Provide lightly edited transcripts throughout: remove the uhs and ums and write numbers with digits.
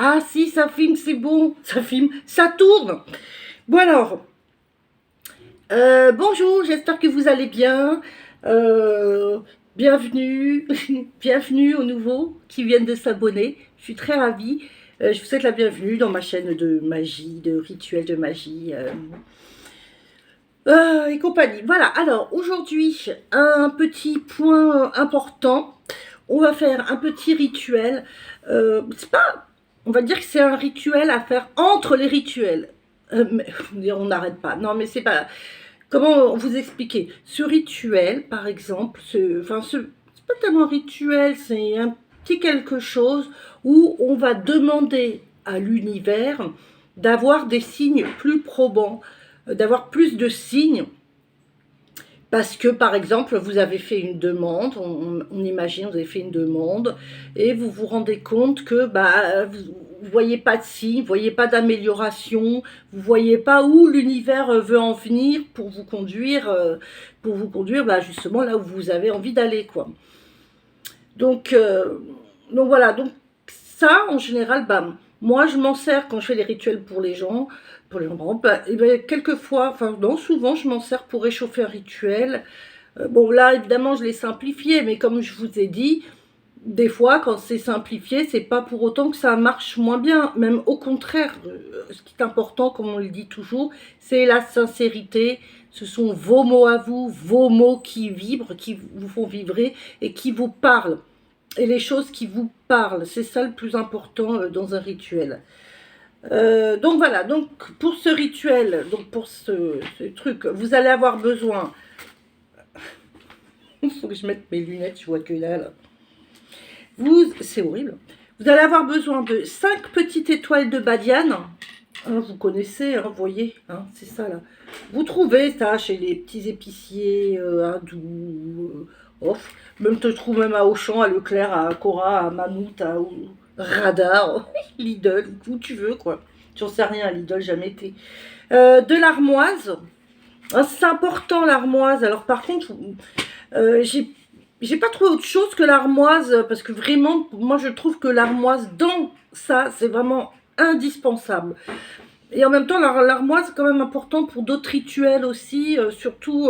Ah si, ça filme, c'est bon, ça filme, ça tourne. Bon alors, bonjour, j'espère que vous allez bien. Bienvenue, bienvenue aux nouveaux qui viennent de s'abonner. Je suis très ravie. Je vous souhaite la bienvenue dans ma chaîne de magie, de rituels de magie et compagnie. Voilà, alors aujourd'hui, un petit point important. On va faire un petit rituel. C'est pas, on va dire que c'est un rituel à faire entre les rituels. On n'arrête pas. Non, mais c'est pas. Comment vous expliquer? Ce rituel, par exemple, c'est pas tellement un rituel, c'est un petit quelque chose où on va demander à l'univers d'avoir des signes plus probants, d'avoir plus de signes parce que, par exemple, vous avez fait une demande, on imagine, vous avez fait une demande, et vous vous rendez compte que vous ne voyez pas de signe, vous ne voyez pas d'amélioration, vous ne voyez pas où l'univers veut en venir pour vous conduire justement là où vous avez envie d'aller, quoi. Donc, voilà, donc ça, en général, moi, je m'en sers quand je fais les rituels pour les gens, quelquefois, enfin non, souvent, je m'en sers pour réchauffer un rituel. Bon, là, évidemment, je l'ai simplifié, mais comme je vous ai dit, des fois, quand c'est simplifié, c'est pas pour autant que ça marche moins bien. Même au contraire, ce qui est important, comme on le dit toujours, c'est la sincérité. Ce sont vos mots à vous, vos mots qui vibrent, qui vous font vibrer et qui vous parlent. Et les choses qui vous parlent, c'est ça le plus important dans un rituel. Donc voilà, donc pour ce rituel, donc pour ce truc, vous allez avoir besoin. Il faut que je mette mes lunettes, je vois que là. C'est horrible. Vous allez avoir besoin de 5 petites étoiles de badiane. Hein, vous connaissez, hein, vous voyez, hein, c'est ça là. Vous trouvez ça chez les petits épiciers hindous, off. Même te trouve même à Auchan, à Leclerc, à Cora, à Mammouth, à Radar, Lidl, où tu veux quoi. J'en sais rien, Lidl, jamais été. De l'armoise. Hein, c'est important l'armoise. Alors par contre, j'ai pas trouvé autre chose que l'armoise, parce que vraiment, moi je trouve que l'armoise dans ça, c'est vraiment indispensable. Et en même temps, l'armoise, c'est quand même important pour d'autres rituels aussi, surtout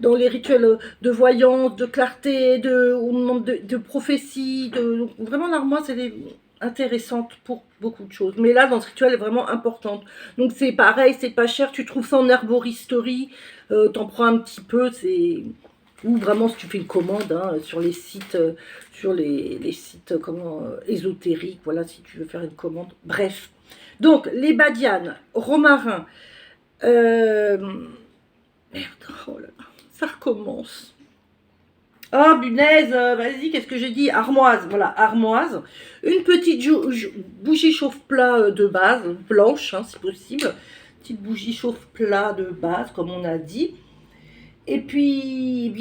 dans les rituels de voyance, de clarté, de prophétie. Vraiment, l'armoise, elle est intéressante pour beaucoup de choses. Mais là, dans ce rituel, elle est vraiment importante. Donc, c'est pareil, c'est pas cher. Tu trouves ça en herboristerie, t'en prends un petit peu, ou vraiment si tu fais une commande sur les sites, les sites ésotériques, voilà, si tu veux faire une commande. Bref. Donc, les badianes, romarin, merde, oh là là, ça recommence. Oh, punaise, vas-y, qu'est-ce que j'ai dit? Armoise, voilà, armoise. Une petite bougie chauffe-plat de base, blanche, hein, si possible. Petite bougie chauffe-plat de base, comme on a dit. Et puis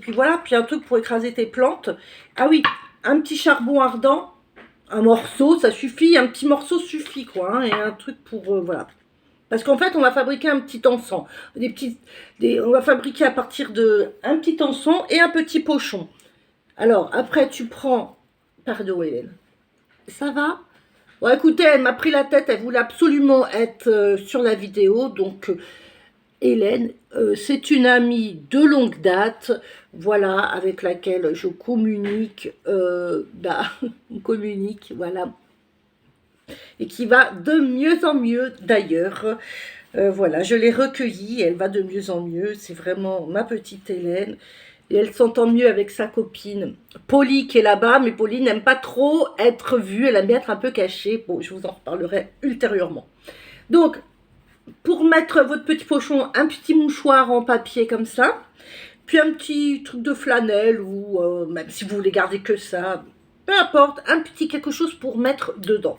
voilà, puis un truc pour écraser tes plantes. Ah oui, un petit charbon ardent, un morceau, ça suffit, un petit morceau suffit quoi, hein, et un truc pour, voilà. Parce qu'en fait, on va fabriquer un petit encens. On va fabriquer à partir de un petit encens et un petit pochon. Alors, après, tu prends... Pardon, Hélène. Ça va? Bon, écoutez, elle m'a pris la tête, elle voulait absolument être sur la vidéo, donc... Hélène, c'est une amie de longue date, voilà, avec laquelle je communique, communique, voilà, et qui va de mieux en mieux d'ailleurs. Voilà, je l'ai recueillie, elle va de mieux en mieux, c'est vraiment ma petite Hélène, et elle s'entend mieux avec sa copine Polly qui est là-bas, mais Polly n'aime pas trop être vue, elle aime bien être un peu cachée. Bon, je vous en reparlerai ultérieurement. Donc, pour mettre votre petit pochon, un petit mouchoir en papier comme ça, puis un petit truc de flanelle, ou même si vous voulez garder que ça, peu importe, un petit quelque chose pour mettre dedans.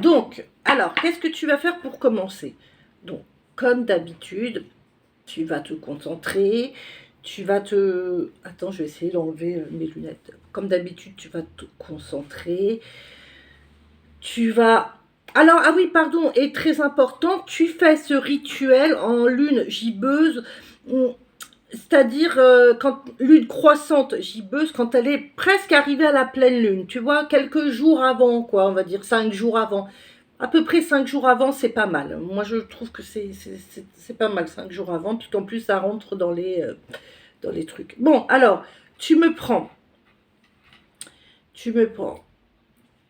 Donc, alors, qu'est-ce que tu vas faire pour commencer? Donc, comme d'habitude, tu vas te concentrer, tu vas te... Attends, je vais essayer d'enlever mes lunettes. Comme d'habitude, tu vas te concentrer, tu vas... Alors, ah oui, pardon, et très important, tu fais ce rituel en lune gibbeuse. C'est-à-dire, quand lune croissante, gibbeuse, quand elle est presque arrivée à la pleine lune, tu vois, quelques jours avant, quoi, on va dire 5 jours avant. À peu près 5 jours avant, c'est pas mal. Moi, je trouve que c'est pas mal, 5 jours avant, tout en plus, ça rentre dans les trucs. Bon, alors, tu me prends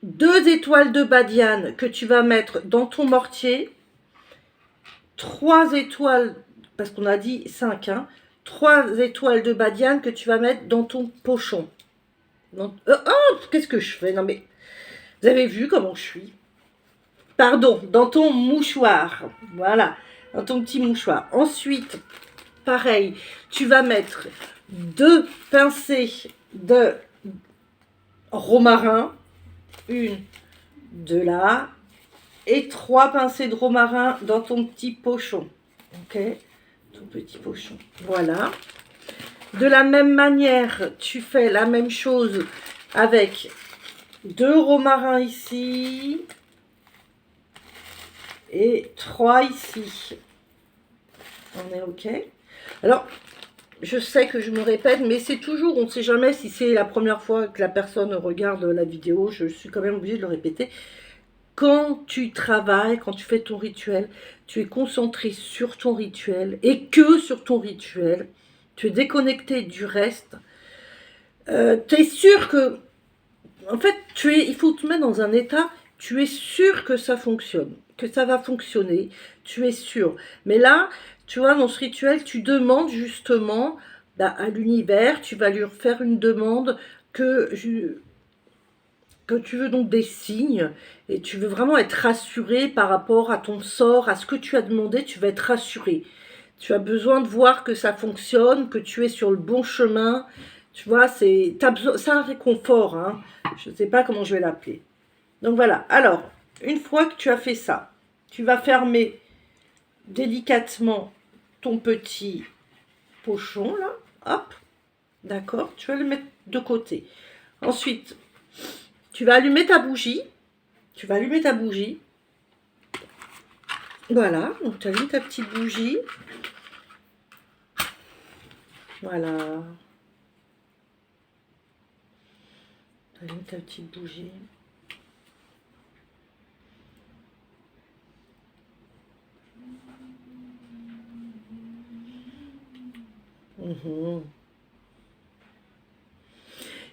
2 étoiles de badiane que tu vas mettre dans ton mortier, 3 étoiles, parce qu'on a dit 5, hein, 3 étoiles de badiane que tu vas mettre dans ton pochon. Oh, qu'est-ce que je fais? Non mais, vous avez vu comment je suis? Pardon, dans ton mouchoir. Voilà, dans ton petit mouchoir. Ensuite, pareil, tu vas mettre 2 pincées de romarin. Une, de là. Et 3 pincées de romarin dans ton petit pochon. Ok? Ton petit pochon. Voilà. De la même manière, tu fais la même chose avec 2 romarins ici et 3 ici. On est ok? Alors, je sais que je me répète, mais c'est toujours, on ne sait jamais si c'est la première fois que la personne regarde la vidéo, je suis quand même obligée de le répéter. Quand tu travailles, quand tu fais ton rituel, tu es concentré sur ton rituel et que sur ton rituel. Tu es déconnecté du reste. Tu es sûr que, en fait, il faut te mettre dans un état, tu es sûr que ça fonctionne, que ça va fonctionner, tu es sûr. Mais là, tu vois, dans ce rituel, tu demandes justement à l'univers, tu vas lui faire une demande que tu veux donc des signes et tu veux vraiment être rassuré par rapport à ton sort, à ce que tu as demandé, tu vas être rassuré. Tu as besoin de voir que ça fonctionne, que tu es sur le bon chemin. Tu vois, c'est un réconfort. Hein. Je ne sais pas comment je vais l'appeler. Donc voilà. Alors, une fois que tu as fait ça, tu vas fermer délicatement ton petit pochon là. Hop. D'accord. Tu vas le mettre de côté. Ensuite, tu vas allumer ta bougie. Voilà, donc tu allumes ta petite bougie. Voilà. Tu allumes ta petite bougie.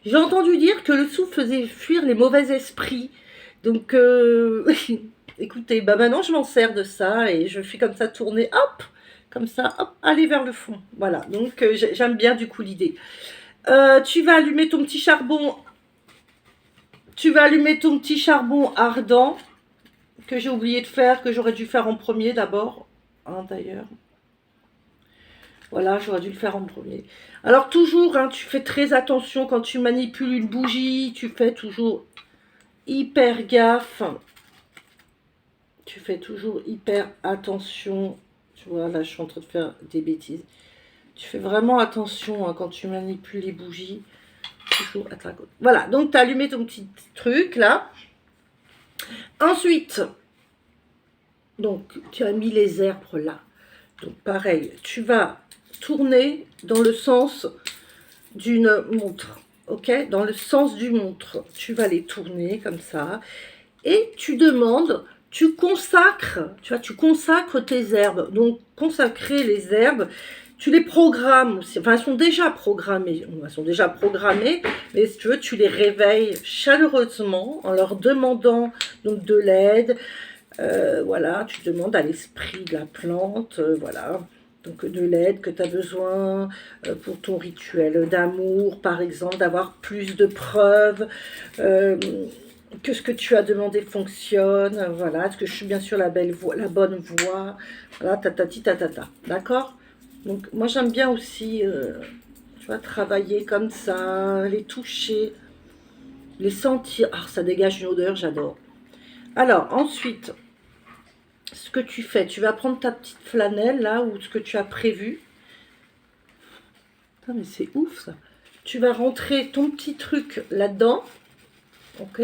J'ai entendu dire que le souffle faisait fuir les mauvais esprits. Donc, écoutez, maintenant je m'en sers de ça et je fais comme ça tourner, hop, comme ça, hop, aller vers le fond. Voilà, donc j'aime bien du coup l'idée. Tu vas allumer ton petit charbon. Tu vas allumer ton petit charbon ardent que j'ai oublié de faire, que j'aurais dû faire en premier d'abord. Hein, d'ailleurs. Voilà, j'aurais dû le faire en premier. Alors toujours, hein, tu fais très attention quand tu manipules une bougie. Tu fais toujours hyper gaffe. Tu fais toujours hyper attention. Tu vois, là, je suis en train de faire des bêtises. Tu fais vraiment attention hein, quand tu manipules les bougies. Toujours à ta côte. Voilà, donc tu as allumé ton petit truc, là. Ensuite, donc, tu as mis les herbes là. Donc, pareil, tu vas tourner dans le sens d'une montre. Ok? Dans le sens du montre. Tu vas les tourner comme ça. Et tu demandes, tu consacres, tu vois, tu consacres tes herbes. Donc, consacrer les herbes, tu les programmes. Enfin, elles sont déjà programmées. Mais si tu veux, tu les réveilles chaleureusement en leur demandant donc de l'aide. Voilà, tu demandes à l'esprit de la plante, voilà, donc de l'aide que tu as besoin pour ton rituel d'amour, par exemple, d'avoir plus de preuves que ce que tu as demandé fonctionne, voilà, est-ce que je suis bien sûr la bonne voie, voilà, tatati tatata, d'accord? Donc moi j'aime bien aussi, tu vois, travailler comme ça, les toucher, les sentir, ah, ça dégage une odeur, j'adore. Alors ensuite, ce que tu fais, tu vas prendre ta petite flanelle là, ou ce que tu as prévu. Putain, mais c'est ouf ça. Tu vas rentrer ton petit truc là-dedans. Ok.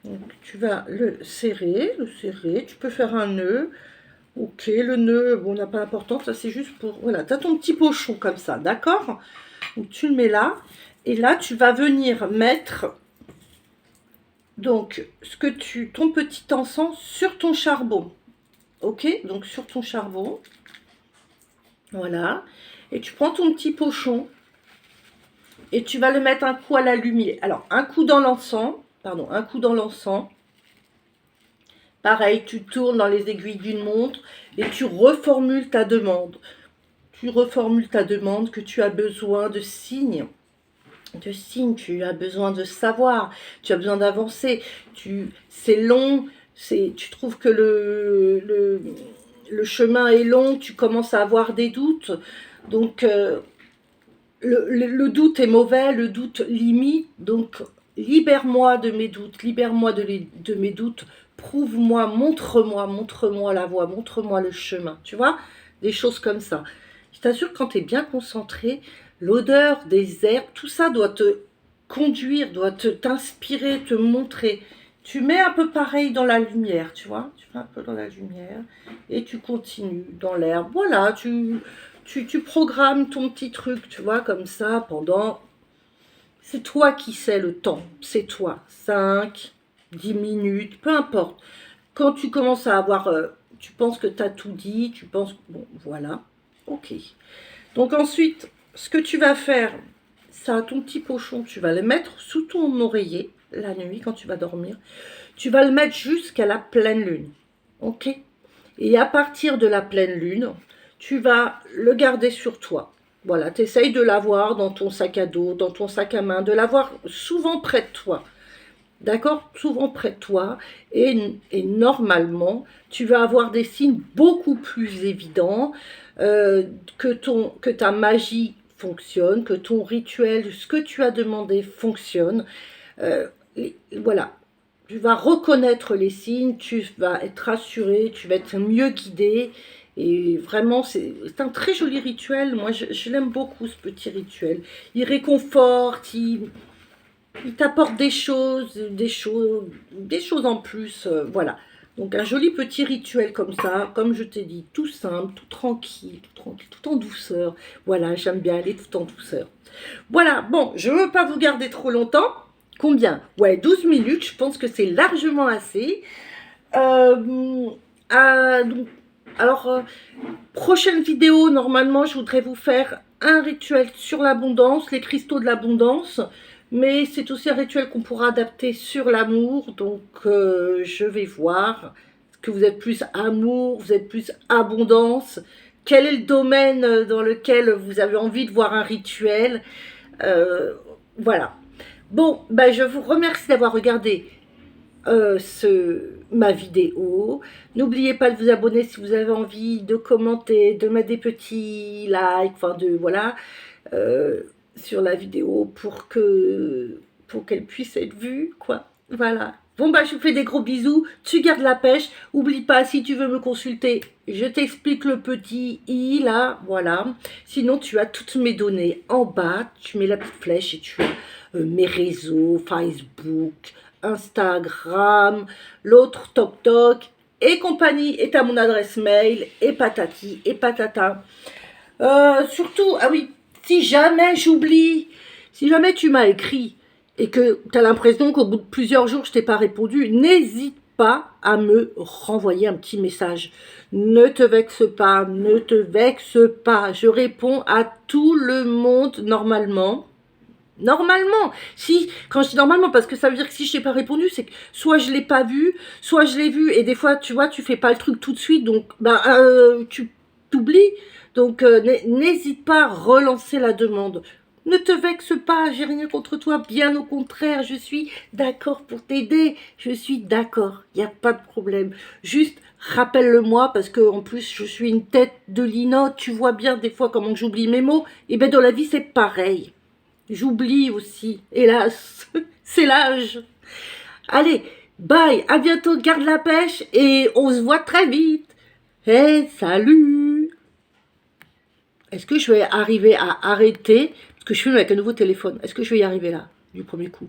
Donc, tu vas le serrer. Tu peux faire un nœud. Ok, le nœud, bon, n'a pas d'importance, ça c'est juste pour... Voilà, tu as ton petit pochon comme ça, d'accord? Donc tu le mets là, et là tu vas venir mettre donc ton petit encens sur ton charbon. Ok, donc sur ton charbon, voilà, et tu prends ton petit pochon, et tu vas le mettre un coup à la lumière. Alors, un coup dans l'encens, pardon, un coup dans l'encens. Pareil, tu tournes dans les aiguilles d'une montre et tu reformules ta demande. Tu reformules ta demande que tu as besoin de signes. Tu as besoin de savoir, tu as besoin d'avancer. C'est long, tu trouves que le chemin est long, tu commences à avoir des doutes. Donc, le doute est mauvais, le doute limite. Donc, libère-moi de mes doutes, libère-moi de mes doutes. Prouve-moi, montre-moi la voie, montre-moi le chemin. Tu vois, des choses comme ça. Je t'assure que quand tu es bien concentré, l'odeur des herbes, tout ça doit te conduire, doit t'inspirer, te montrer. Tu mets un peu pareil dans la lumière, tu vois. Tu fais un peu dans la lumière et tu continues dans l'herbe. Voilà, tu programmes ton petit truc, tu vois, comme ça, pendant... C'est toi qui sais le temps, c'est toi. 5, 10 minutes, peu importe. Quand tu commences à avoir... tu penses que tu as tout dit, tu penses... Bon, voilà, ok. Donc ensuite, ce que tu vas faire, ça, ton petit pochon, tu vas le mettre sous ton oreiller, la nuit, quand tu vas dormir. Tu vas le mettre jusqu'à la pleine lune, ok? Et à partir de la pleine lune, tu vas le garder sur toi. Voilà, tu essayes de l'avoir dans ton sac à dos, dans ton sac à main, de l'avoir souvent près de toi. D'accord? Souvent près de toi. Et normalement, tu vas avoir des signes beaucoup plus évidents que ta magie fonctionne, que ton rituel, ce que tu as demandé fonctionne. Voilà, tu vas reconnaître les signes, tu vas être rassuré, tu vas être mieux guidé. Et vraiment, c'est un très joli rituel. Moi, je l'aime beaucoup, ce petit rituel. Il réconforte, il t'apporte des choses en plus. Voilà. Donc, un joli petit rituel comme ça, comme je t'ai dit, tout simple, tout tranquille, tout en douceur. Voilà, j'aime bien aller tout en douceur. Voilà, bon, je ne veux pas vous garder trop longtemps. Combien? Ouais, 12 minutes, je pense que c'est largement assez. Donc, alors, prochaine vidéo, normalement, je voudrais vous faire un rituel sur l'abondance, les cristaux de l'abondance. Mais c'est aussi un rituel qu'on pourra adapter sur l'amour. Donc, je vais voir. Est-ce que vous êtes plus amour, vous êtes plus abondance? Quel est le domaine dans lequel vous avez envie de voir un rituel? Voilà. Bon, ben je vous remercie d'avoir regardé ma vidéo. N'oubliez pas de vous abonner si vous avez envie, de commenter, de mettre des petits likes, enfin voilà, sur la vidéo pour qu'elle puisse être vue, quoi. Voilà. Bon, bah, je vous fais des gros bisous. Tu gardes la pêche. Oublie pas, si tu veux me consulter, je t'explique le petit i, là, voilà. Sinon, tu as toutes mes données en bas. Tu mets la petite flèche et tu as mes réseaux, Facebook, Instagram, l'autre TokTok et compagnie. Et tu as mon adresse mail et patati et patata. Surtout, ah oui, si jamais j'oublie, si jamais tu m'as écrit et que tu as l'impression qu'au bout de plusieurs jours, je t'ai pas répondu, n'hésite pas à me renvoyer un petit message. Ne te vexe pas, ne te vexe pas. Je réponds à tout le monde normalement. Normalement, si, quand je dis normalement, parce que ça veut dire que si je t'ai pas répondu, c'est que soit je l'ai pas vu, soit je l'ai vu, et des fois, tu vois, tu fais pas le truc tout de suite, donc, tu t'oublies, donc, n'hésite pas à relancer la demande. Ne te vexe pas, j'ai rien contre toi, bien au contraire, je suis d'accord pour t'aider, je suis d'accord, il n'y a pas de problème. Juste, rappelle-le-moi, parce que en plus, je suis une tête de linotte, tu vois bien des fois comment j'oublie mes mots, et bien dans la vie, c'est pareil. J'oublie aussi, hélas, c'est l'âge. Allez, bye, à bientôt, garde la pêche et on se voit très vite. Hey, salut! Est-ce que je vais arriver à arrêter? Parce que je filme avec un nouveau téléphone. Est-ce que je vais y arriver là, du premier coup?